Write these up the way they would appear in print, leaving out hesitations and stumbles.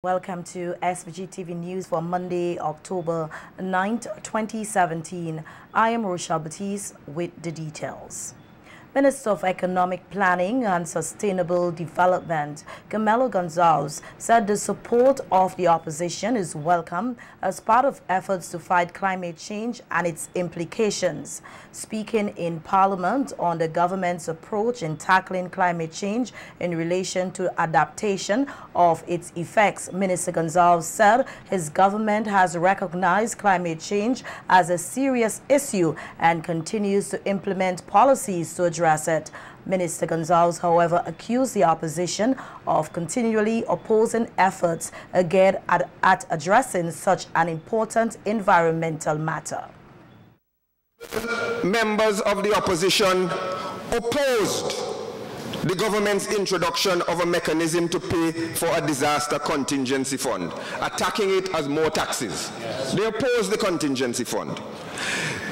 Welcome to SVG-TV News for Monday, October 9th, 2017. I am Rochelle Batiste with the details. Minister of Economic Planning and Sustainable Development, Camilo Gonzalez, said the support of the opposition is welcome as part of efforts to fight climate change and its implications. Speaking in Parliament on the government's approach in tackling climate change in relation to adaptation of its effects, Minister Gonzalez said his government has recognized climate change as a serious issue and continues to implement policies to address it. Minister Gonzalez, however, accused the opposition of continually opposing efforts again at addressing such an important environmental matter. Members of the opposition opposed the government's introduction of a mechanism to pay for a disaster contingency fund, attacking it as more taxes. They opposed the contingency fund.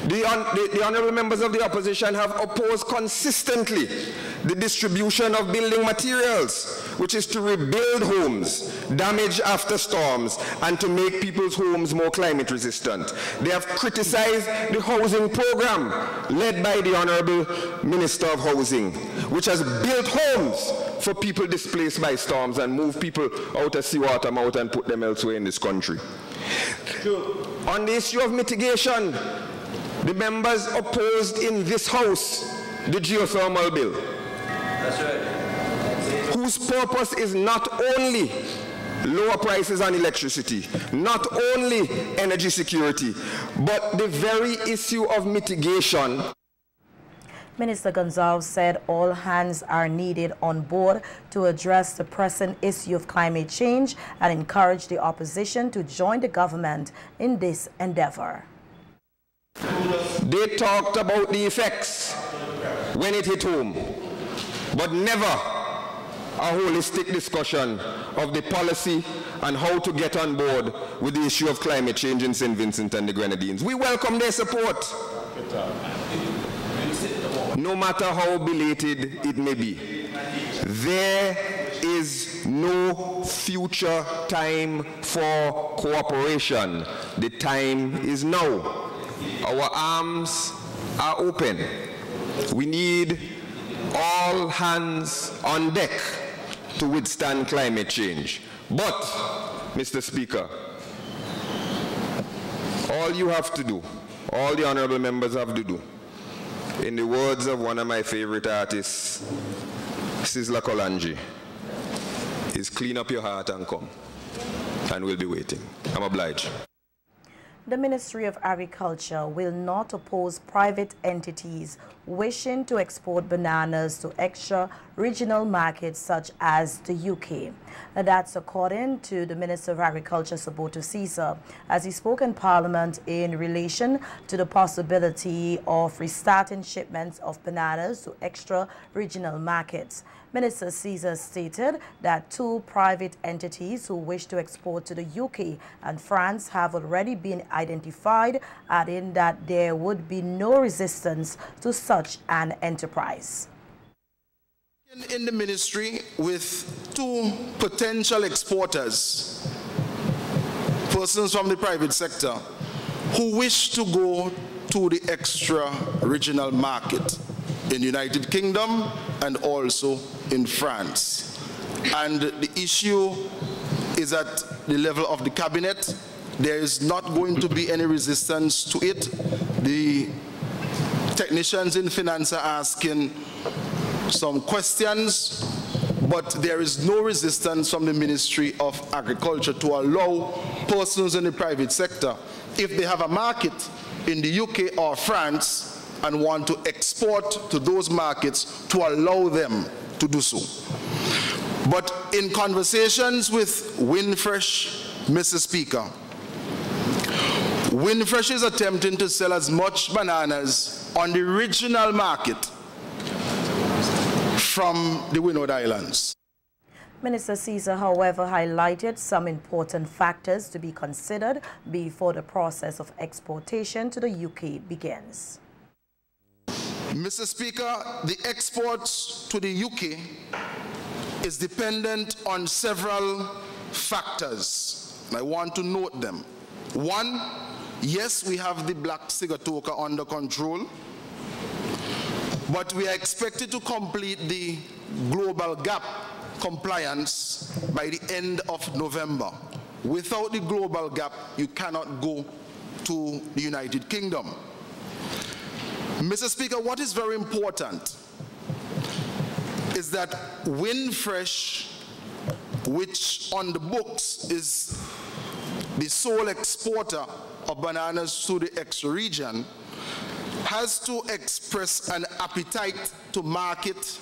The honourable members of the opposition have opposed consistently the distribution of building materials, which is to rebuild homes damaged after storms and to make people's homes more climate resistant. They have criticized the housing program led by the Honourable Minister of Housing, which has built homes for people displaced by storms and moved people out of seawater mouth and put them elsewhere in this country. On the issue of mitigation, the members opposed in this House the geothermal bill. That's right. Whose purpose is not only lower prices on electricity, not only energy security, but the very issue of mitigation. Minister Gonzalez said all hands are needed on board to address the pressing issue of climate change and encourage the opposition to join the government in this endeavor. They talked about the effects when it hit home, but never a holistic discussion of the policy and how to get on board with the issue of climate change in St. Vincent and the Grenadines. We welcome their support, no matter how belated it may be. There is no future time for cooperation. The time is now. Our arms are open. We need all hands on deck to withstand climate change. But, Mr. Speaker, all you have to do, all the honourable members have to do, in the words of one of my favorite artists, Sizzla Kolanji, is clean up your heart and come. And we'll be waiting. I'm obliged. The Ministry of Agriculture will not oppose private entities wishing to export bananas to extra-regional markets such as the UK. That's according to the Minister of Agriculture, Saboto Caesar, as he spoke in Parliament in relation to the possibility of restarting shipments of bananas to extra-regional markets. Minister Caesar stated that two private entities who wish to export to the UK and France have already been identified, adding that there would be no resistance to such an enterprise. In the ministry with two potential exporters, persons from the private sector, who wish to go to the extra-regional market in the United Kingdom and also in France. And the issue is at the level of the cabinet. There is not going to be any resistance to it. The technicians in finance are asking some questions, but there is no resistance from the Ministry of Agriculture to allow persons in the private sector, if they have a market in the UK or France and want to export to those markets, to allow them to do so. But in conversations with Windfresh, Mr. Speaker, Windfresh is attempting to sell as much bananas on the regional market from the Windward Islands. Minister Caesar, however, highlighted some important factors to be considered before the process of exportation to the UK begins. Mr. Speaker, the exports to the UK is dependent on several factors, and I want to note them. One, yes, we have the black sigatoka under control, but we are expected to complete the global gap compliance by the end of November. Without the global gap, you cannot go to the United Kingdom. Mr. Speaker, what is very important is that Windfresh, which on the books is the sole exporter of bananas to the extra region, has to express an appetite to market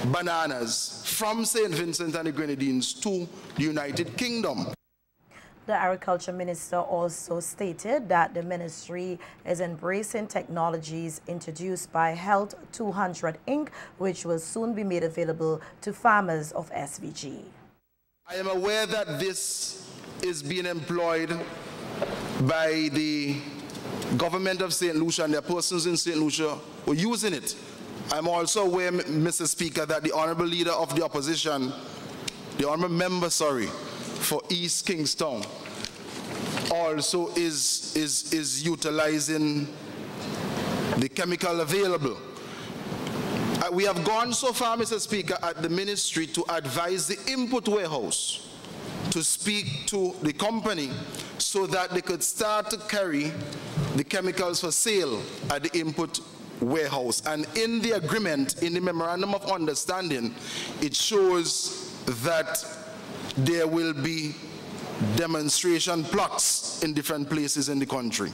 bananas from St. Vincent and the Grenadines to the United Kingdom. The Agriculture Minister also stated that the ministry is embracing technologies introduced by Health 200 Inc., which will soon be made available to farmers of SVG. I am aware that this is being employed by the government of St. Lucia, and their persons in St. Lucia were using it. I'm also aware, Mr. Speaker, that the Honorable Leader of the Opposition, the Honorable Member, for East Kingstown, also is utilizing the chemical available. We have gone so far, Mr. Speaker, at the ministry to advise the input warehouse to speak to the company so that they could start to carry the chemicals for sale at the input warehouse. And in the agreement, in the memorandum of understanding, it shows that there will be demonstration plots in different places in the country.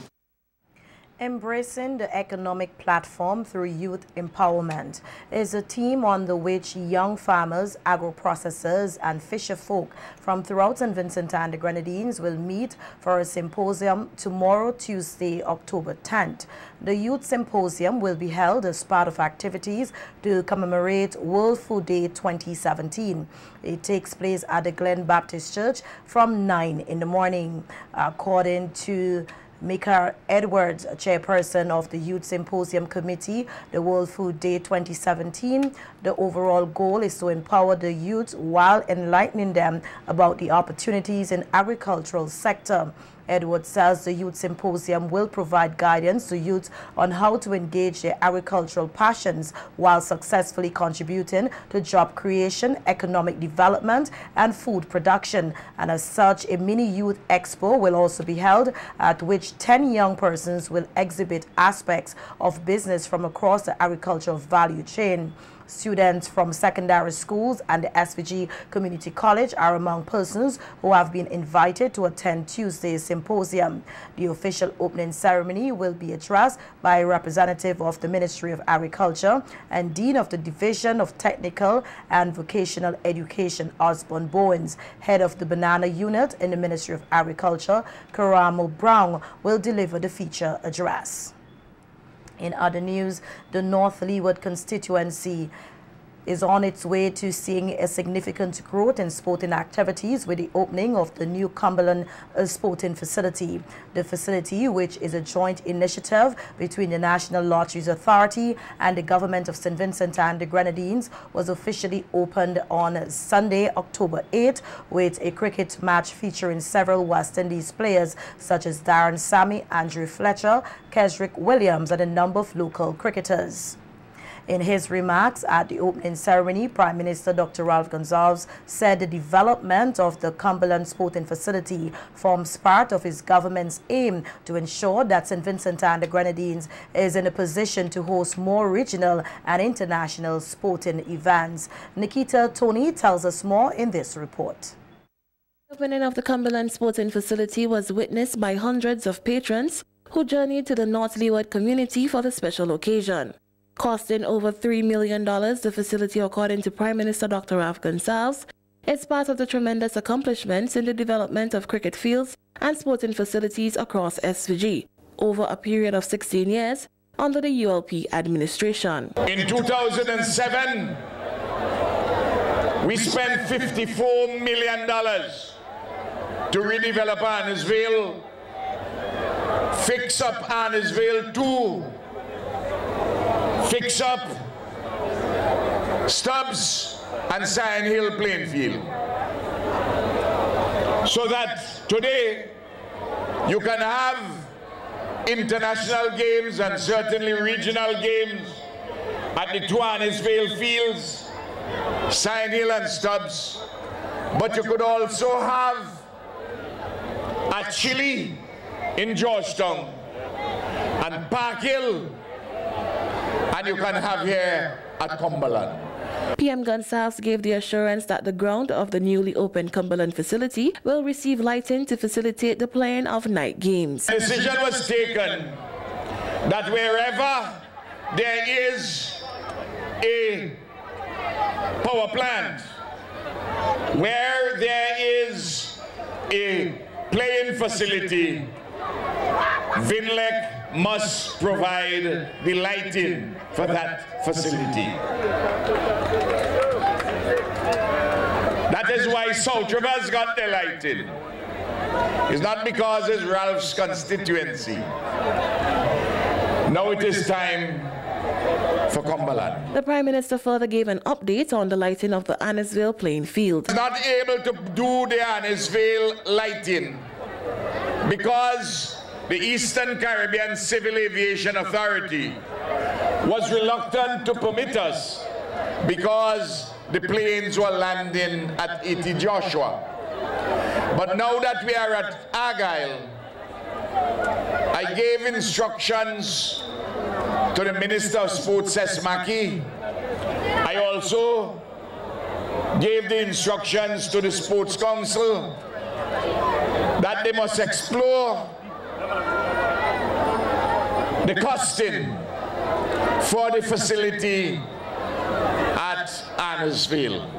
Embracing the economic platform through youth empowerment is a theme on the which young farmers, agro-processors and fisher folk from throughout St. Vincent and the Grenadines will meet for a symposium tomorrow, Tuesday, October 10th. The Youth Symposium will be held as part of activities to commemorate World Food Day 2017. It takes place at the Glen Baptist Church from 9 in the morning. According to Mika Edwards, chairperson of the Youth Symposium Committee, the World Food Day 2017, the overall goal is to empower the youth while enlightening them about the opportunities in agricultural sector. Edwards says the Youth Symposium will provide guidance to youth on how to engage their agricultural passions while successfully contributing to job creation, economic development, and food production. And as such, a mini youth expo will also be held, at which 10 young persons will exhibit aspects of business from across the agricultural value chain. Students from secondary schools and the SVG Community College are among persons who have been invited to attend Tuesday's symposium. The official opening ceremony will be addressed by a representative of the Ministry of Agriculture and Dean of the Division of Technical and Vocational Education, Osborne Bowens. Head of the Banana Unit in the Ministry of Agriculture, Karamo Brown, will deliver the feature address. In other news, the North Leeward constituency is on its way to seeing a significant growth in sporting activities with the opening of the new Cumberland sporting facility. The facility, which is a joint initiative between the National Lotteries Authority and the government of St. Vincent and the Grenadines, was officially opened on Sunday, October 8, with a cricket match featuring several West Indies players such as Darren Sammy, Andrew Fletcher, Kesrick Williams, and a number of local cricketers. In his remarks at the opening ceremony, Prime Minister Dr. Ralph Gonsalves said the development of the Cumberland Sporting Facility forms part of his government's aim to ensure that St. Vincent and the Grenadines is in a position to host more regional and international sporting events. Nikita Tony tells us more in this report. The opening of the Cumberland Sporting Facility was witnessed by hundreds of patrons who journeyed to the North Leeward community for the special occasion. Costing over $3 million, the facility, according to Prime Minister Dr. Ralph Gonsalves, is part of the tremendous accomplishments in the development of cricket fields and sporting facilities across SVG over a period of 16 years under the ULP administration. In 2007, we spent $54 million to redevelop Arnesville, fix up Arnesville 2, fix up Stubbs and Sion Hill playing field. so that today you can have international games and certainly regional games at the Tuanisville Fields, Sign Hill and Stubbs, but you could also have at Chile in Georgetown and Park Hill, and you can have here at Cumberland. PM Gonsalves gave the assurance that the ground of the newly opened Cumberland facility will receive lighting to facilitate the playing of night games. The decision was taken that wherever there is a power plant, where there is a playing facility, VINLEC must provide the lighting for that facility. That is why South River's got the lighting. It's not because it's Ralph's constituency. Now it is time for Cumberland. The Prime Minister further gave an update on the lighting of the Annisville playing field. Not able to do the Annisville lighting because the Eastern Caribbean Civil Aviation Authority was reluctant to permit us because the planes were landing at E.T. Joshua. But now that we are at Argyle, I gave instructions to the Minister of Sports, S. Mackey. I also gave the instructions to the Sports Council that they must explore the costing for the facility at Annisville.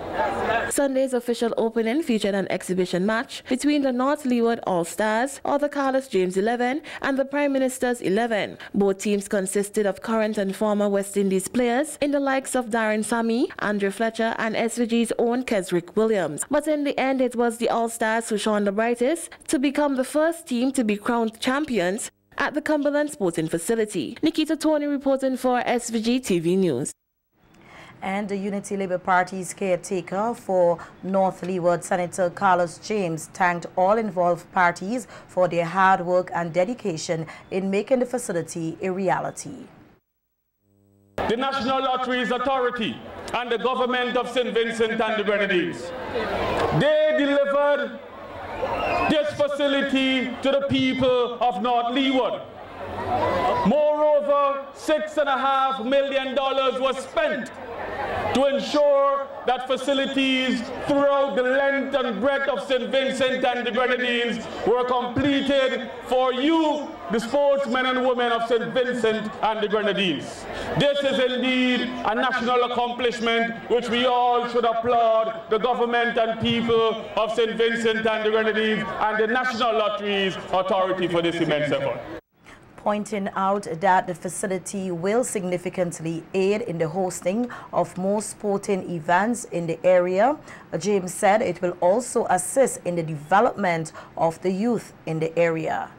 Sunday's official opening featured an exhibition match between the North Leeward All-Stars, or the Carlos James 11, and the Prime Minister's 11. Both teams consisted of current and former West Indies players in the likes of Darren Sammy, Andrew Fletcher, and SVG's own Kesrick Williams. But in the end, it was the All-Stars who shone the brightest to become the first team to be crowned champions at the Cumberland Sporting Facility. Nikita Tony reporting for SVG-TV News. And the Unity Labour Party's caretaker for North Leeward, Senator Carlos James, thanked all involved parties for their hard work and dedication in making the facility a reality. The National Lotteries Authority and the government of St. Vincent and the Grenadines, they delivered this facility to the people of North Leeward. Moreover, $6.5 million was spent to ensure that facilities throughout the length and breadth of St. Vincent and the Grenadines were completed for you, the sportsmen and women of St. Vincent and the Grenadines. This is indeed a national accomplishment which we all should applaud the government and people of St. Vincent and the Grenadines and the National Lotteries Authority for this immense effort. Pointing out that the facility will significantly aid in the hosting of more sporting events in the area, James said it will also assist in the development of the youth in the area.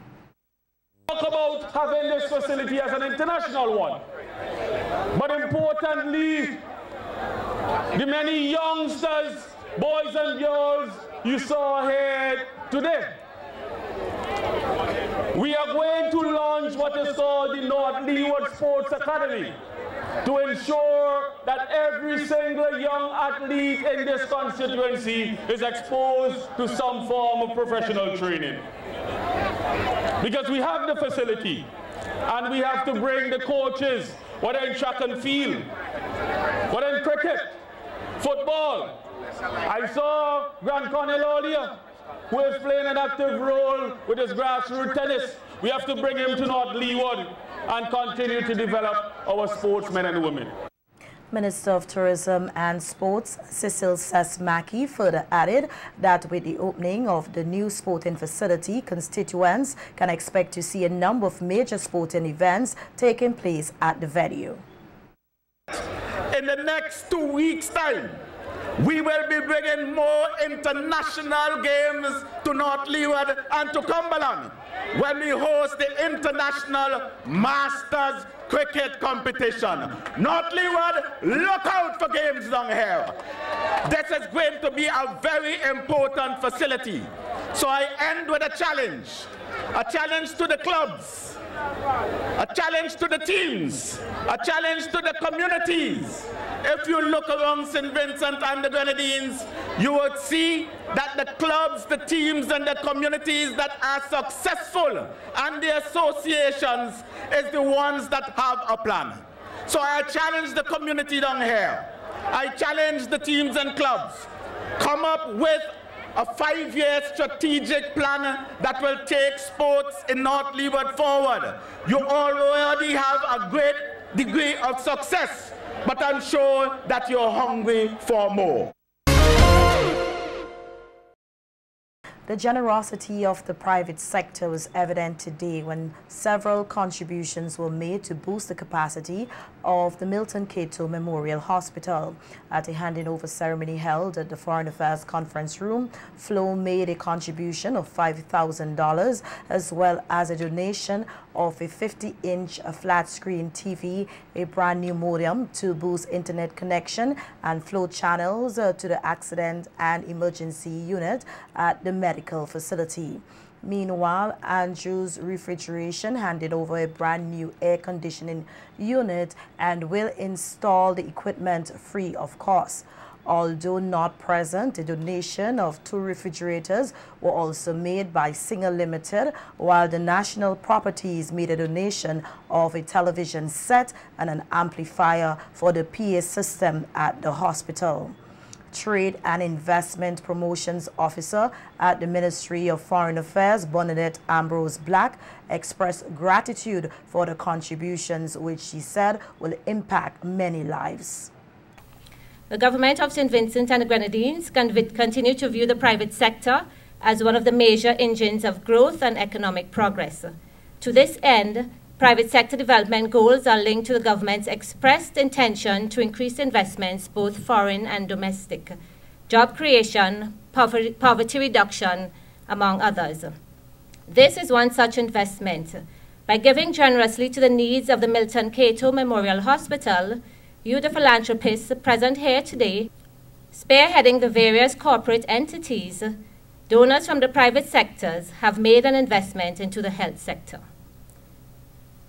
Talk about having this facility as an international one, but importantly, the many youngsters, boys and girls you saw here today. We are going to launch what is called the North Leeward Sports Academy to ensure that every single young athlete in this constituency is exposed to some form of professional training. Because we have the facility and we have to bring the coaches, whether in track and field, whether in cricket, football. I saw Grant Cornell earlier, who is playing an active role with his grassroots tennis. We have to bring him to North Leeward and continue to develop our sportsmen and women. Minister of Tourism and Sports, Cecil Sess-Mackey, further added that with the opening of the new sporting facility, constituents can expect to see a number of major sporting events taking place at the venue. In the next 2 weeks' time, we will be bringing more international games to North Leeward and to Cumberland when we host the International Masters Cricket Competition. North Leeward, look out for games down here. This is going to be a very important facility. So I end with a challenge to the clubs, a challenge to the teams, a challenge to the communities. If you look around St. Vincent and the Grenadines, you would see that the clubs, the teams, and the communities that are successful and the associations is the ones that have a plan. So I challenge the community down here. I challenge the teams and clubs. Come up with a 5-year strategic plan that will take sports in North Leeward forward. You already have a great degree of success, but I'm sure that you're hungry for more. The generosity of the private sector was evident today when several contributions were made to boost the capacity of the Milton Cato Memorial Hospital. At a handing over ceremony held at the Foreign Affairs Conference Room, Flo made a contribution of $5,000 as well as a donation of a 50-inch flat-screen TV, a brand new modem to boost internet connection and flow channels to the accident and emergency unit at the medical facility. Meanwhile, Andrews Refrigeration handed over a brand new air conditioning unit and will install the equipment free of cost. Although not present, a donation of 2 refrigerators were also made by Singer Limited, while the National Properties made a donation of a television set and an amplifier for the PA system at the hospital. Trade and Investment Promotions Officer at the Ministry of Foreign Affairs, Bernadette Ambrose Black, expressed gratitude for the contributions, which she said will impact many lives. The government of St. Vincent and the Grenadines continue to view the private sector as one of the major engines of growth and economic progress. To this end, private sector development goals are linked to the government's expressed intention to increase investments, both foreign and domestic, job creation, poverty reduction, among others. This is one such investment. By giving generously to the needs of the Milton Cato Memorial Hospital, you, the philanthropists present here today, spearheading the various corporate entities, donors from the private sectors have made an investment into the health sector.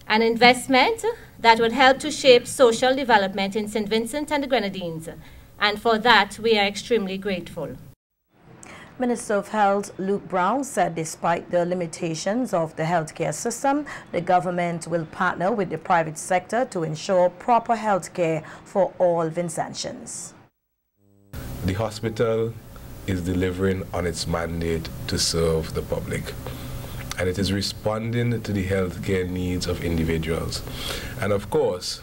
An investment that would help to shape social development in St. Vincent and the Grenadines, and for that we are extremely grateful. Minister of Health Luke Brown said despite the limitations of the healthcare system, the government will partner with the private sector to ensure proper healthcare for all Vincentians. The hospital is delivering on its mandate to serve the public, and it is responding to the healthcare needs of individuals. And of course,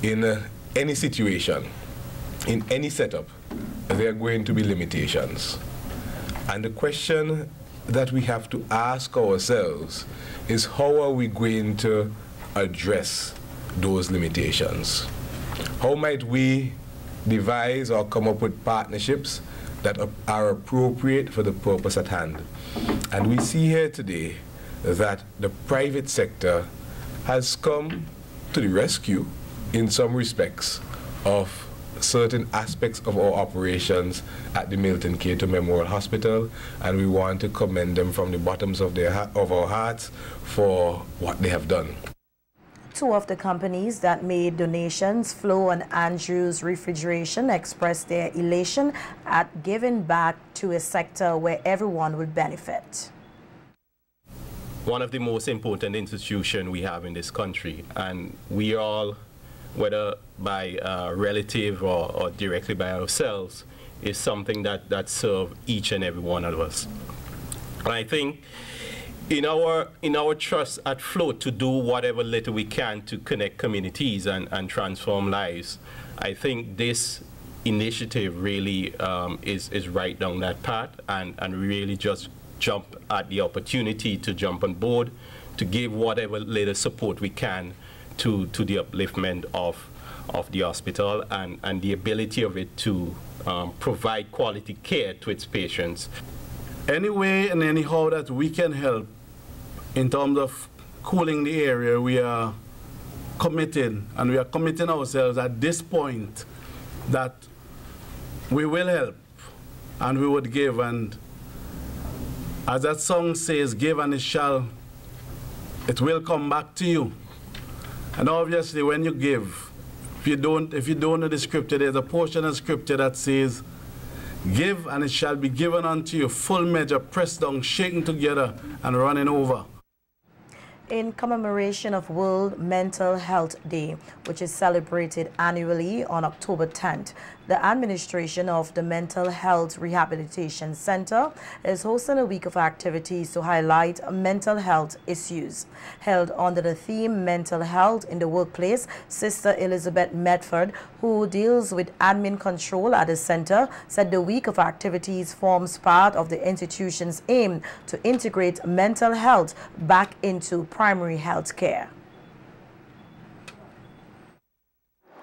in any situation, in any setup, there are going to be limitations. And the question that we have to ask ourselves is, how are we going to address those limitations? How might we devise or come up with partnerships that are appropriate for the purpose at hand? And we see here today that the private sector has come to the rescue in some respects of certain aspects of our operations at the Milton Cato Memorial Hospital, and we want to commend them from the bottoms of our hearts for what they have done. 2 of the companies that made donations, Flo and Andrews Refrigeration, expressed their elation at giving back to a sector where everyone would benefit. One of the most important institutions we have in this country, and we all, whether by relative or directly by ourselves, is something that serves each and every one of us. And I think in our trust at Float to do whatever little we can to connect communities and transform lives, I think this initiative really is right down that path, and really just jump at the opportunity to jump on board, to give whatever little support we can to the upliftment of the hospital and the ability of it to provide quality care to its patients. Any way and anyhow that we can help in terms of cooling the area, we are committed, and we are committing ourselves at this point that we will help and we would give. And As that song says, give and it will come back to you. And obviously when you give, if you don't know the scripture, there's a portion of scripture that says, give and it shall be given unto you, full measure, pressed down, shaken together, and running over. In commemoration of World Mental Health Day, which is celebrated annually on October 10th, the administration of the Mental Health Rehabilitation Center is hosting a week of activities to highlight mental health issues. Held under the theme Mental Health in the Workplace, Sister Elizabeth Medford, who deals with admin control at the center, said the week of activities forms part of the institution's aim to integrate mental health back into primary health care.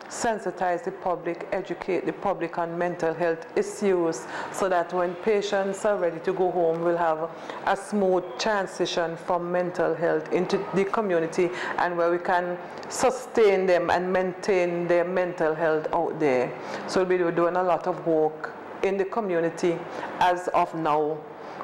Sensitize the public, educate the public on mental health issues so that when patients are ready to go home, we'll have a smooth transition from mental health into the community and where we can sustain them and maintain their mental health out there. So we'll be doing a lot of work in the community as of now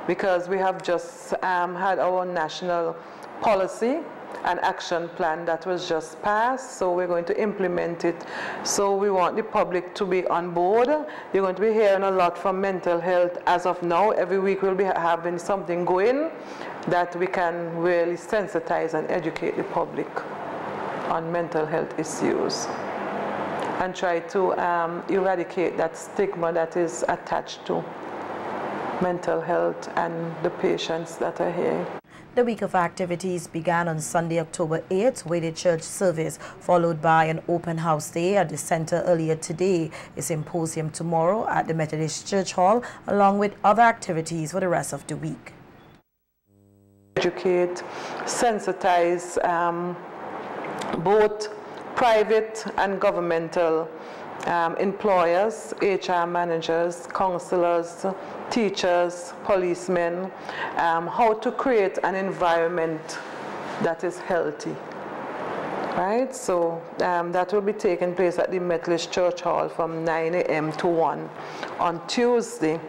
because we have just had our national policy an action plan that was just passed, so we're going to implement it. So we want the public to be on board. You're going to be hearing a lot from mental health as of now. Every week we'll be having something going that we can really sensitize and educate the public on mental health issues and try to eradicate that stigma that is attached to mental health and the patients that are here. The week of activities began on Sunday, October 8th, with a church service, followed by an open house day at the center earlier today, a symposium tomorrow at the Methodist Church Hall, along with other activities for the rest of the week. Educate, sensitize both private and governmental employers, HR managers, counselors, teachers, policemen, how to create an environment that is healthy. Right? So that will be taking place at the Methodist Church Hall from 9 a.m. to 1 on Tuesday.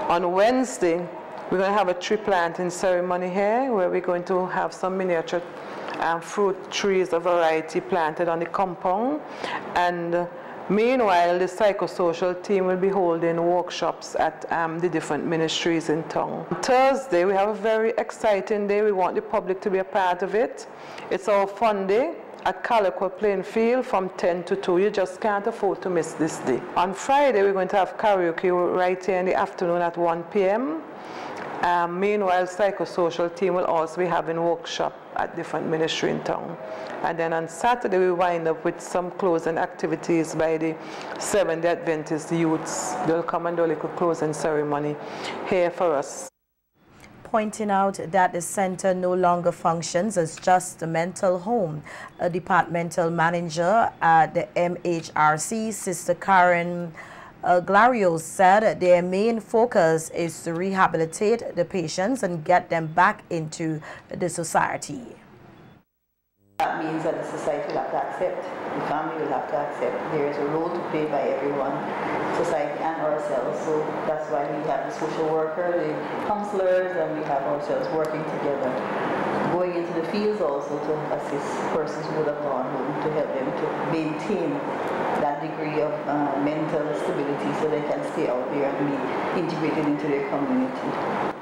On Wednesday, we're going to have a tree planting ceremony here where we're going to have some miniature fruit trees of variety planted on the compound. And meanwhile, the psychosocial team will be holding workshops at the different ministries in town. Thursday, we have a very exciting day. We want the public to be a part of it. It's our fun day at Calico Playing Field from 10 to 2. You just can't afford to miss this day. On Friday, we're going to have karaoke right here in the afternoon at 1 p.m. Meanwhile, psychosocial team will also be having workshop at different ministry in town. And then on Saturday, we wind up with some closing activities by the Seventh-day Adventist youths. They'll come and do a little closing ceremony here for us. Pointing out that the center no longer functions as just a mental home. A departmental manager at the MHRC, Sister Karen Glario, said their main focus is to rehabilitate the patients and get them back into the society. That means that the society will have to accept, the family will have to accept there is a role to play by everyone, society and ourselves. So that's why we have the social worker, the counselors, and we have ourselves working together. Going into the fields also to assist persons who would have gone home to help them to maintain that degree of mental stability so they can stay out there and be integrated into their community.